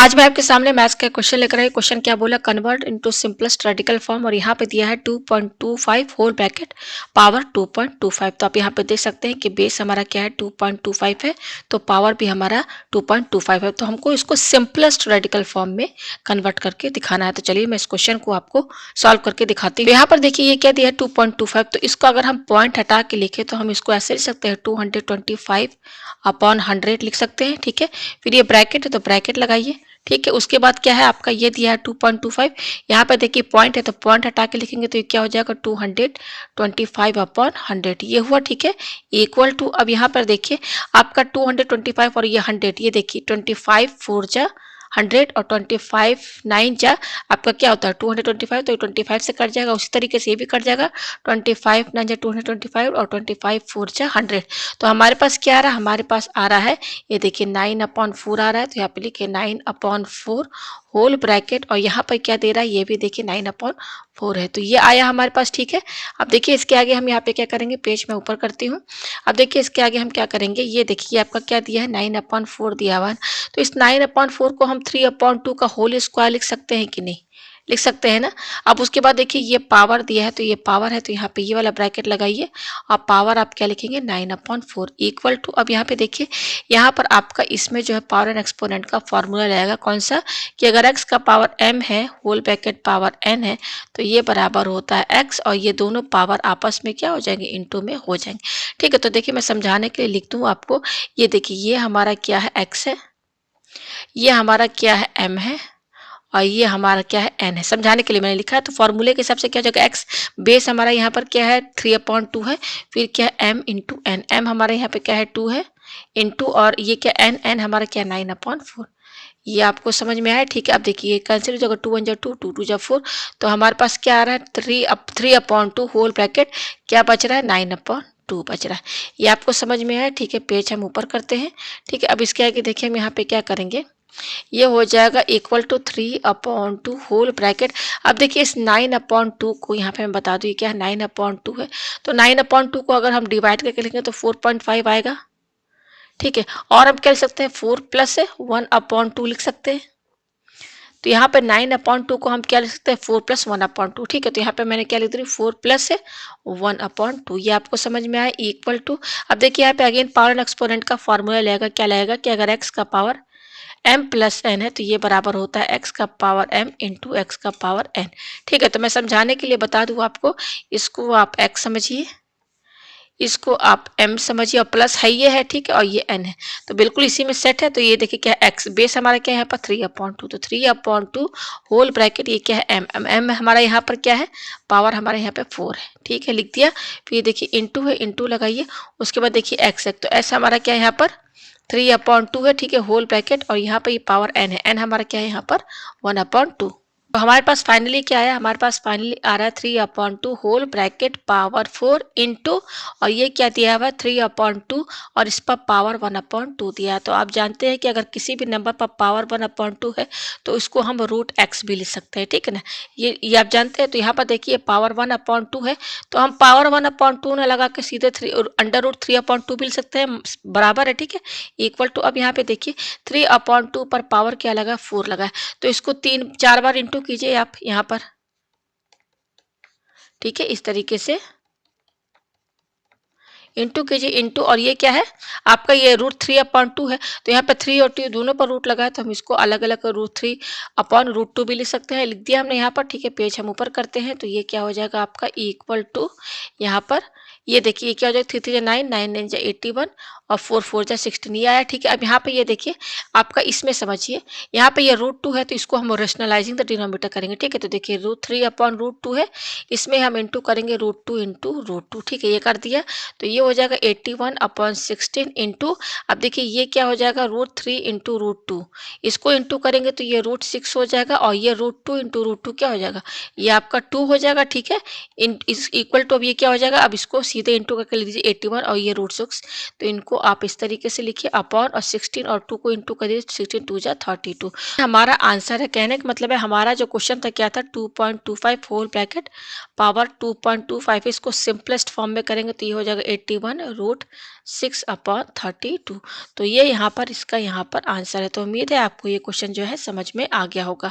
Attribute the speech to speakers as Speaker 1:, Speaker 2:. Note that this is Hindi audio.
Speaker 1: आज मैं आपके सामने मैथ्स का क्वेश्चन लेकर आई। क्वेश्चन क्या बोला, convert into simplest radical form, और यहाँ पे दिया है 2.25 होल ब्रैकेट पावर 2.25। तो आप यहाँ पे देख सकते हैं कि बेस हमारा क्या है 2.25 है, तो पावर भी हमारा 2.25 है। तो हमको इसको सिंपलेस्ट रेडिकल फॉर्म में कन्वर्ट करके दिखाना है। तो चलिए मैं इस क्वेश्चन को आपको सॉल्व करके दिखाती हूँ। यहाँ पर देखिए ये क्या दिया है 2.25, तो इसको अगर हम पॉइंट हटा के लिखे तो हम इसको ऐसे लिख सकते हैं 225 अपॉन 100 लिख सकते हैं। ठीक है, फिर ये ब्रैकेट है तो ब्रैकेट लगाइए। ठीक है, उसके बाद क्या है आपका ये दिया है 2.25, यहाँ पे देखिए पॉइंट है तो पॉइंट हटा के लिखेंगे तो ये क्या हो जाएगा 225 अपॉन 100 ये हुआ। ठीक है, इक्वल टू, अब यहाँ पर देखिए आपका 225 और ये 100, ये देखिए 25 4 जा 100 और 25 9 जा आपका क्या होता है 225, तो 25 से कट जाएगा, उसी तरीके से ये भी कट जाएगा 25 9 जा 225 और 25 4 जा 100। तो हमारे पास क्या आ रहा है, हमारे पास आ रहा है ये देखिए 9/4 आ रहा है, तो यहाँ पे लिखिए 9/4 होल ब्रैकेट, और यहाँ पर क्या दे रहा है ये भी देखिए 9/4 है, तो ये आया हमारे पास। ठीक है, अब देखिए इसके आगे हम यहाँ पे क्या करेंगे, पेज में ऊपर करती हूँ। अब देखिए इसके आगे हम क्या करेंगे, ये देखिए आपका क्या दिया है 9/4 दिया हुआ है, तो इस 9/4 को हम 3/2 का होल स्क्वायर लिख सकते हैं कि नहीं, लिख सकते हैं ना। अब उसके बाद देखिए ये पावर दिया है, तो ये पावर है तो यहाँ पे ये वाला ब्रैकेट लगाइए, और पावर आप क्या लिखेंगे 9/4 इक्वल टू, अब यहाँ पे देखिए यहाँ पर आपका इसमें जो है पावर एंड एक्सपोनेंट का फॉर्मूला रहेगा कौन सा, कि अगर x का पावर m है होल ब्रैकेट पावर n है तो ये बराबर होता है x, और ये दोनों पावर आपस में क्या हो जाएंगे इनटू में हो जाएंगे। ठीक है, तो देखिए मैं समझाने के लिए लिख दूँ आपको, ये देखिए ये हमारा क्या है x है, ये हमारा क्या है m है, और ये हमारा क्या है n है। समझाने के लिए मैंने लिखा है, तो फॉर्मूले के हिसाब से क्या हो जाएगा x बेस हमारा यहाँ पर क्या है 3/2 है, फिर क्या है m इंटू एन, m हमारे यहाँ पे क्या है 2 है इंटू, और ये क्या n, n हमारा क्या 9/4, ये आपको समझ में आया। ठीक है, अब देखिए कैंसिल हो जाएगा 2 1 जा 2 2 2 जा 4, तो हमारे पास क्या आ रहा है 3/2 होल ब्रैकेट क्या बच रहा है 9/2 बच रहा है। ये आपको समझ में आया। ठीक है, पेज हम ऊपर करते हैं। ठीक है, अब इसके आगे देखिए हम यहाँ पे क्या करेंगे, ये हो जाएगा इक्वल टू 3/2 होल ब्रैकेट। अब देखिए इस 9/2 को यहाँ पे मैं बता दूँ ये क्या है 9/2 है, तो 9/2 को अगर हम डिवाइड करके लिखेंगे तो 4.5 आएगा। ठीक है, और हम क्या लिख सकते हैं 4 प्लस 1/2 लिख सकते हैं, तो यहाँ पे 9/2 को हम क्या लिख सकते हैं 4 प्लस 1/2। ठीक है, तो यहाँ पे मैंने क्या लिख दी 4 प्लस 1/2, ये आपको समझ में आया इक्वल टू। अब देखिए यहाँ पे अगेन पावर एंड एक्सपोनेंट का फॉर्मूला लगेगा, क्या लगेगा कि अगर x का पावर m प्लस n है तो ये बराबर होता है x का पावर m इंटू एक्स का पावर n। ठीक है, तो मैं समझाने के लिए बता दूं आपको, इसको आप x समझिए, इसको आप m समझिए, और प्लस है ये है। ठीक है, और ये n है, तो बिल्कुल इसी में सेट है। तो ये देखिए क्या x बेस हमारा क्या है यहाँ पर 3/2, तो 3/2 होल ब्रैकेट ये क्या है m हमारा यहाँ पर क्या है पावर हमारे यहाँ पे 4 है। ठीक है, लिख दिया, फिर देखिए इंटू है, इंटू लगाइए, उसके बाद देखिए x है, तो s हमारा क्या है यहाँ पर 3/2 है। ठीक है, होल ब्रैकेट, और यहाँ पर ये पावर n है, n हमारा क्या है यहाँ पर 1/2। तो हमारे पास फाइनली क्या है, हमारे पास फाइनली आ रहा है 3/2 होल ब्रैकेट पावर 4 इंटू, और ये क्या दिया हुआ है 3/2, और इस पर पावर 1/2 दिया है। तो आप जानते हैं कि अगर किसी भी नंबर पर पावर 1/2 है तो इसको हम रूट एक्स भी लिख सकते हैं। ठीक है ना, ये आप जानते हैं। तो यहाँ पर देखिए पावर 1/2 है, तो हम पावर 1/2 ना लगा के सीधे √3/2 भी लिख सकते हैं, बराबर है। ठीक है, इक्वल टू, अब यहाँ पे देखिए 3/2 पर पावर क्या लगा 4 लगा है, तो इसको 3 4 बार इंटू कीजिए आप यहाँ पर। ठीक है, इस तरीके से इंटू कीजिए, इंटू, और ये क्या है आपका ये √3/2 है, तो यहाँ पे 3 और 2 दोनों पर रूट लगा है, तो हम इसको अलग अलग √3/√2 भी लिख सकते हैं, लिख दिया हमने यहाँ पर। ठीक है, पेज हम ऊपर करते हैं, तो ये क्या हो जाएगा आपका इक्वल टू, यहाँ पर ये देखिए ये क्या हो जाएगा 3 3 जा 9 9 9 जा 81 और 4 4 जा 16 ये आया। ठीक है, अब यहाँ पे ये देखिए आपका इसमें समझिए, यहाँ पे ये √2 है तो इसको हम रेशनलाइजिंग द डिनोमिनेटर करेंगे। ठीक है, तो देखिए √3/√2 है, इसमें हम इंटू करेंगे √2 इंटू √2। ठीक है, ये कर दिया, तो ये हो जाएगा 81/16 इंटू, अब देखिए ये क्या हो जाएगा √3 इंटू √2, इसको इंटू करेंगे तो ये √6 हो जाएगा, और ये √2 इंटू √2 क्या हो जाएगा ये आपका 2 हो जाएगा। ठीक है, इस इक्वल टू, अब ये क्या हो जाएगा, अब इसको सीधे इंटू करके लिख दीजिए 81 और ये √6, तो इनको आप इस तरीके से लिखिए अपॉन और 16 और 2 को इंटू करिए, 16 2 जा 32 हमारा आंसर है। कहने का मतलब है हमारा जो क्वेश्चन था क्या था, 2.25 होल ब्रैकेट पावर 2.25, इसको सिंपलेस्ट फॉर्म में करेंगे तो ये हो जाएगा 81√6/32। तो ये यहाँ पर इसका यहाँ पर आंसर है। तो उम्मीद है आपको ये क्वेश्चन जो है समझ में आ गया होगा।